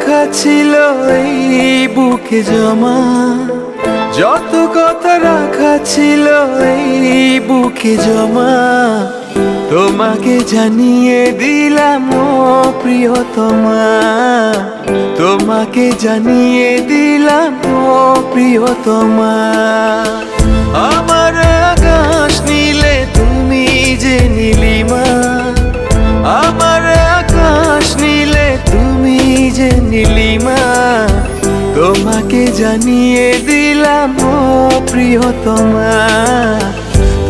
রাখা ছিল এই বুকে জমা, যত কথা রাখা ছিল এই বুকে জমা, তোমাকে জানিয়ে দিলাম ও প্রিয়তমা, তোমাকে জানিয়ে দিলাম ও প্রিয়তমা। আমার আকাশ নীলে তুমি যে নীলিমা, আমার আকাশ নীলে তুমি যে নীলিমা, তোমাকে জানিয়ে দিলাম ও প্রিয়তমা,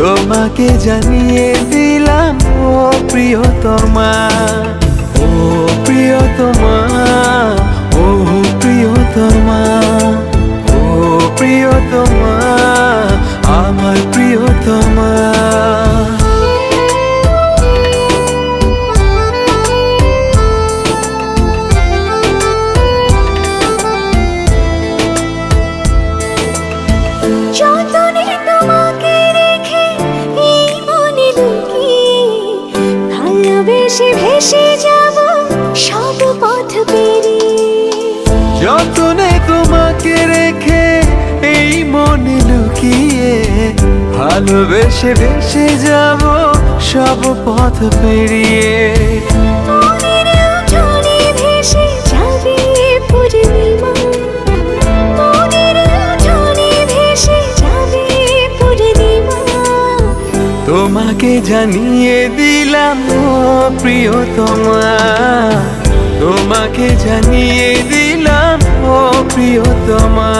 তোমাকে জানিয়ে দিলাম ও প্রিয়তমা। ও প্রিয়তমা, ও প্রিয়তমা, ও প্রিয়তমা, আমার প্রিয়তমা। যতনে তোমাকে রেখে এই মনে লুকিয়ে, ভালোবেসে ভেসে যাব সব পথ পেরিয়ে। যতনে তোমাকে রেখে এই মনে লুকিয়ে, ভালোবেসে ভেসে যাব সব পথ পেরিয়ে। মনের উঠোনে ভেসে যাবে পূর্ণিমা, মনের উঠোনে ভেসে যাবে পূর্ণিমা, তোমাকে জানিয়ে দিলাম ও প্রিয়তমা, তোমাকে জানিয়ে দিলাম ও প্রিয়তমা।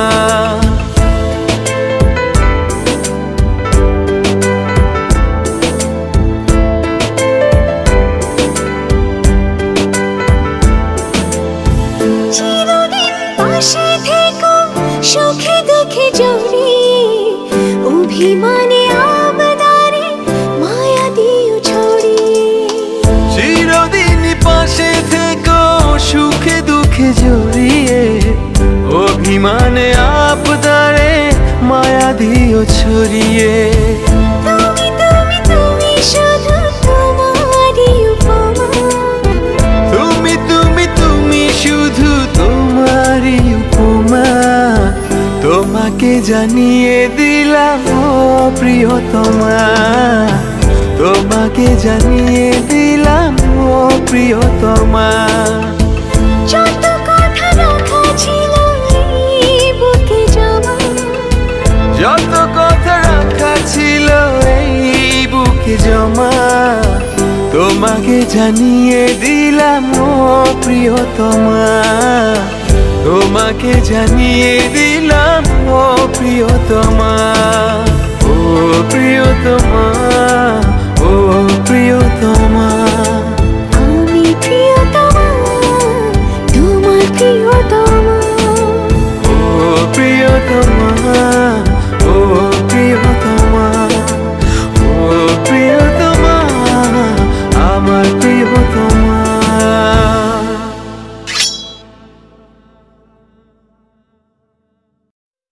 চিরদিন পাশে থেকো সুখে দুঃখে জড়িয়ে, অভিমানে আবদারে মায়া দিও ছড়িয়ে। চিরদিন পাশে থেকো সুখে দুঃখে জড়িয়ে, অভিমানে আবদারে মায়া দিও ছড়িয়ে। তুমি তুমি তুমি শুধু তোমারই উপমা, তুমি তুমি তুমি শুধু তোমারই উপমা, তোমাকে জানিয়ে দিলাম ও প্রিয়তমা, তোমাকে জানিয়ে দিলাম ও প্রিয়তমা। যত কথা রাখা ছিল এই বুকে জমা, যত কথা রাখা ছিল এই বুকে জমা, তোমাকে জানিয়ে দিলাম ও প্রিয়তমা, তোমাকে জানিয়ে দিলাম ও প্রিয়তমা। ও প্রিয়তমা, ও প্রিয়